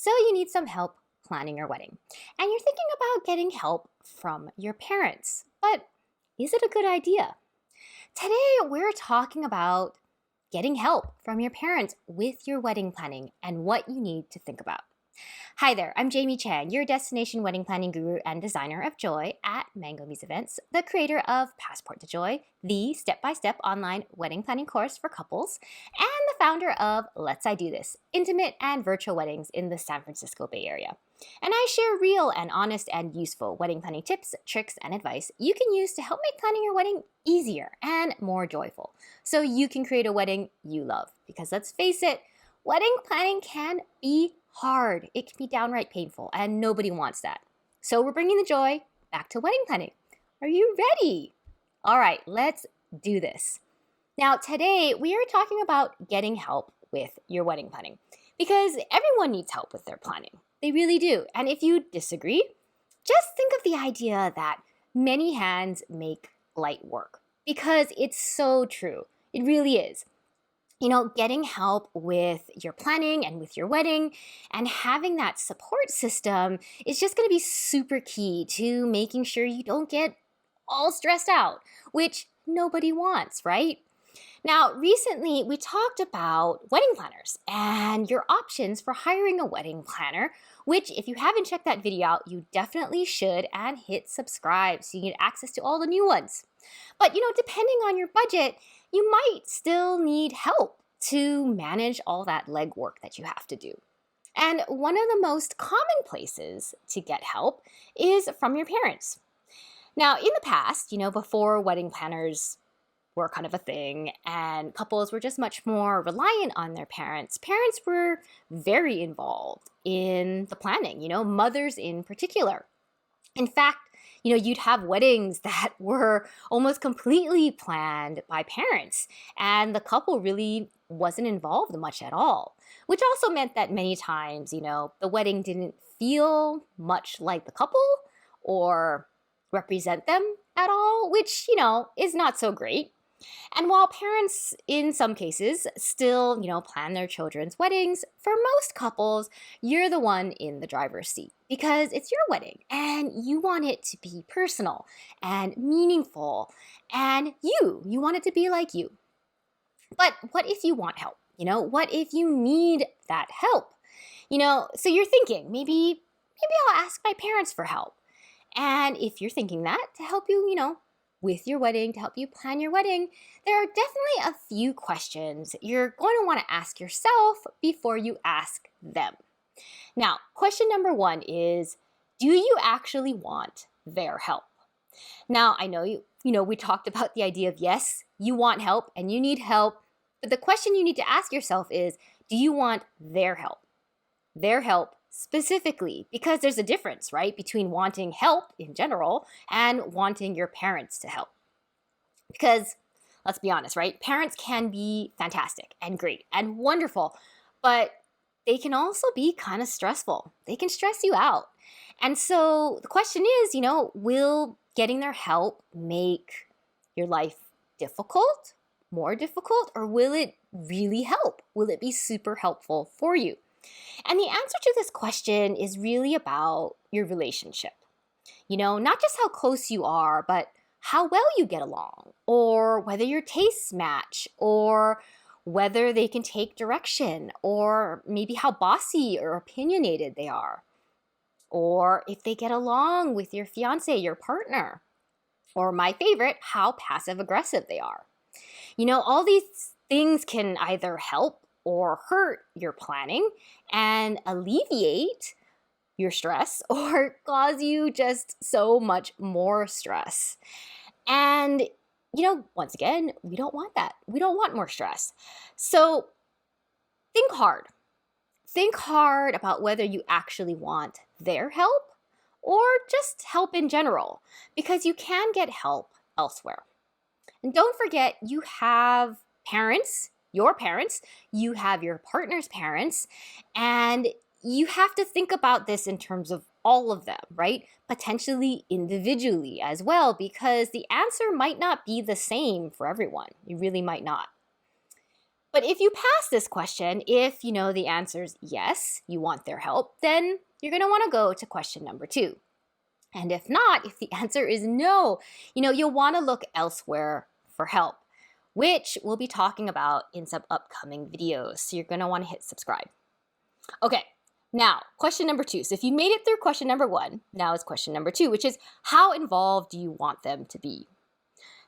So you need some help planning your wedding. And you're thinking about getting help from your parents. But is it a good idea? Today, we're talking about getting help from your parents with your wedding planning and what you need to think about. Hi there, I'm Jamie Chan, your destination wedding planning guru and designer of joy at Mango Muse Events, the creator of Passport to Joy, the step-by-step online wedding planning course for couples, and the founder of Let's I Do This, intimate and virtual weddings in the San Francisco Bay Area. And I share real and honest and useful wedding planning tips, tricks, and advice you can use to help make planning your wedding easier and more joyful, so you can create a wedding you love. Because let's face it, wedding planning can be hard. It can be downright painful, and nobody wants that. So we're bringing the joy back to wedding planning. Are you ready? All right, let's do this. Now, today we are talking about getting help with your wedding planning because everyone needs help with their planning. They really do. And if you disagree, just think of the idea that many hands make light work, because it's so true. It really is. Getting help with your planning and with your wedding and having that support system is just going to be super key to making sure you don't get all stressed out, which nobody wants, right? Now, recently we talked about wedding planners and your options for hiring a wedding planner, which if you haven't checked that video out, you definitely should, and hit subscribe so you get access to all the new ones. But depending on your budget, you might still need help to manage all that legwork that you have to do. And one of the most common places to get help is from your parents. Now, in the past, before wedding planners were kind of a thing and couples were just much more reliant on their parents, parents were very involved in the planning, mothers in particular. In fact, you'd have weddings that were almost completely planned by parents, and the couple really wasn't involved much at all, which also meant that many times, the wedding didn't feel much like the couple or represent them at all, which, is not so great. And while parents, in some cases, still, plan their children's weddings, for most couples, you're the one in the driver's seat because it's your wedding and you want it to be personal and meaningful, and you want it to be like you. But what if you want help? What if you need that help? So you're thinking, maybe I'll ask my parents for help. And if you're thinking that to help you, with your wedding, to help you plan your wedding, there are definitely a few questions you're going to want to ask yourself before you ask them. Now, question number one is, do you actually want their help? Now, I know we talked about the idea of, yes, you want help and you need help, but the question you need to ask yourself is, do you want their help? Their help specifically, because there's a difference, right, between wanting help in general and wanting your parents to help. Because let's be honest, right? Parents can be fantastic and great and wonderful, but they can also be kind of stressful. They can stress you out. And so the question is, will getting their help make your life difficult, more difficult, or will it really help? Will it be super helpful for you? And the answer to this question is really about your relationship. Not just how close you are, but how well you get along, or whether your tastes match, or whether they can take direction, or maybe how bossy or opinionated they are, or if they get along with your fiance, your partner, or my favorite, how passive aggressive they are. All these things can either help or hurt your planning and alleviate your stress, or cause you just so much more stress. And, once again, we don't want that. We don't want more stress. So think hard. Think hard about whether you actually want their help or just help in general, because you can get help elsewhere. And don't forget, you have parents, your parents, you have your partner's parents, and you have to think about this in terms of all of them, right? Potentially individually as well, because the answer might not be the same for everyone. It really might not. But if you pass this question, if you know the answer is yes, you want their help, then you're going to want to go to question number 2. And if not, if the answer is no, you'll want to look elsewhere for help, which we'll be talking about in some upcoming videos. So you're going to want to hit subscribe. Okay, now question number 2. So if you made it through question number 1, now is question number 2, which is how involved do you want them to be?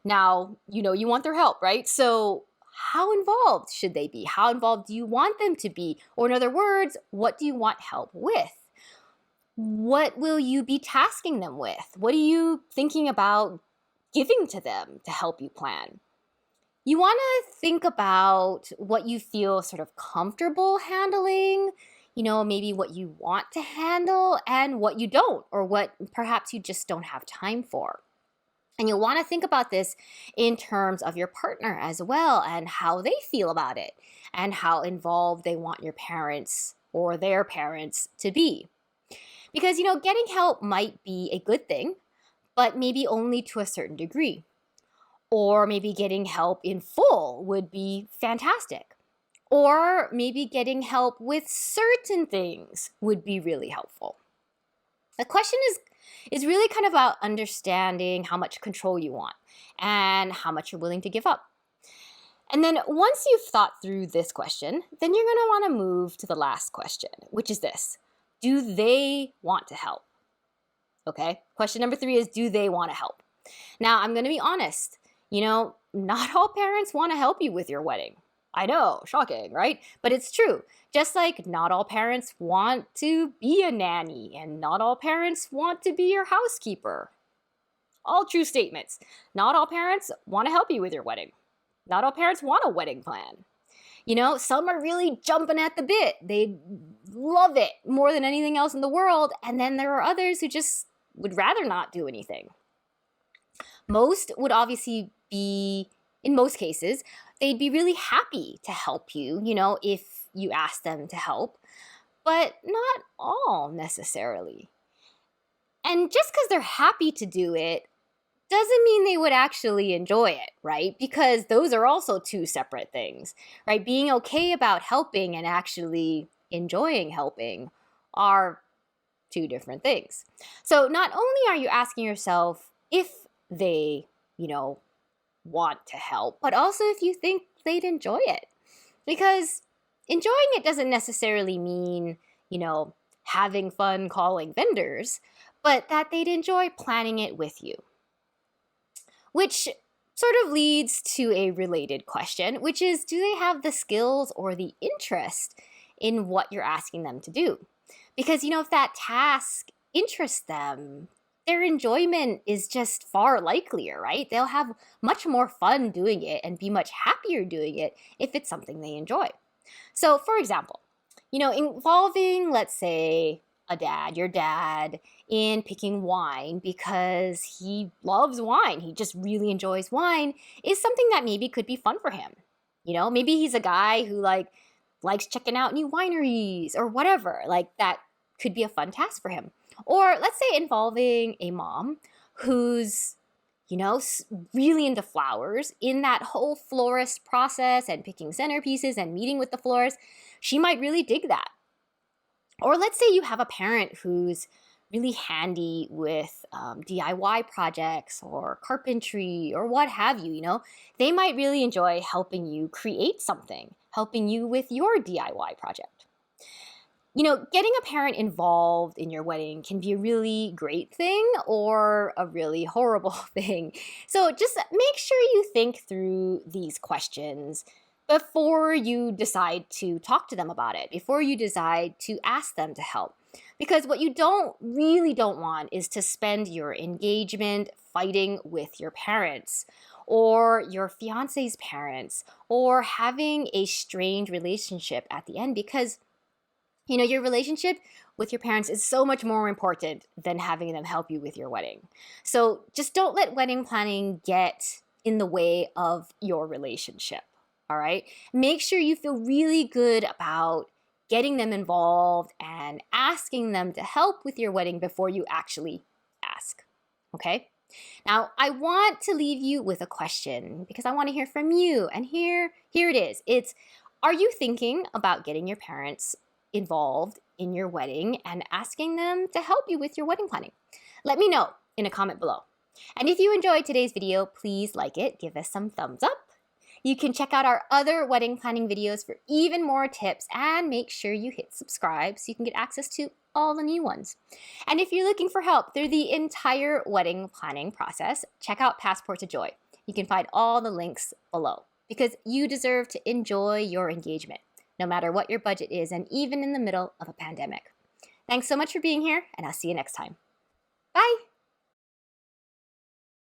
Now, you want their help, right? So how involved should they be? How involved do you want them to be? Or in other words, what do you want help with? What will you be tasking them with? What are you thinking about giving to them to help you plan? You want to think about what you feel sort of comfortable handling, maybe what you want to handle and what you don't, or what perhaps you just don't have time for. And you'll want to think about this in terms of your partner as well and how they feel about it and how involved they want your parents or their parents to be. Because, getting help might be a good thing, but maybe only to a certain degree. Or maybe getting help in full would be fantastic. Or maybe getting help with certain things would be really helpful. The question is really kind of about understanding how much control you want and how much you're willing to give up. And then once you've thought through this question, then you're going to want to move to the last question, which is this. Do they want to help? Okay, question number 3 is, do they want to help? Now, I'm going to be honest. Not all parents want to help you with your wedding. I know, shocking, right? But it's true. Just like not all parents want to be a nanny and not all parents want to be your housekeeper. All true statements. Not all parents want to help you with your wedding. Not all parents want a wedding plan. Some are really jumping at the bit. They love it more than anything else in the world. And then there are others who just would rather not do anything. Most would obviously be, in most cases, they'd be really happy to help you, if you ask them to help. But not all necessarily. And just because they're happy to do it doesn't mean they would actually enjoy it, right? Because those are also 2 separate things, right? Being okay about helping and actually enjoying helping are 2 different things. So not only are you asking yourself if they, want to help, but also if you think they'd enjoy it. Because enjoying it doesn't necessarily mean, having fun calling vendors, but that they'd enjoy planning it with you. Which sort of leads to a related question, which is, do they have the skills or the interest in what you're asking them to do? Because, if that task interests them, their enjoyment is just far likelier, right? They'll have much more fun doing it and be much happier doing it if it's something they enjoy. So, for example, involving, let's say, your dad, in picking wine because he loves wine, he just really enjoys wine, is something that maybe could be fun for him. Maybe he's a guy who likes checking out new wineries or whatever. That could be a fun task for him. Or let's say involving a mom who's, really into flowers. In that whole florist process and picking centerpieces and meeting with the florist, she might really dig that. Or let's say you have a parent who's really handy with DIY projects or carpentry or what have you, they might really enjoy helping you create something, helping you with your DIY project. Getting a parent involved in your wedding can be a really great thing or a really horrible thing. So just make sure you think through these questions before you decide to talk to them about it, before you decide to ask them to help. Because what you really don't want is to spend your engagement fighting with your parents or your fiance's parents or having a strained relationship at the end, because your relationship with your parents is so much more important than having them help you with your wedding. So just don't let wedding planning get in the way of your relationship, all right? Make sure you feel really good about getting them involved and asking them to help with your wedding before you actually ask, okay? Now, I want to leave you with a question because I want to hear from you. And here it is. Are you thinking about getting your parents involved in your wedding and asking them to help you with your wedding planning? Let me know in a comment below. And if you enjoyed today's video, please like it, give us some thumbs up. You can check out our other wedding planning videos for even more tips, and make sure you hit subscribe so you can get access to all the new ones. And if you're looking for help through the entire wedding planning process, check out Passport to Joy. You can find all the links below because you deserve to enjoy your engagement, no matter what your budget is and even in the middle of a pandemic. Thanks so much for being here, and I'll see you next time. Bye!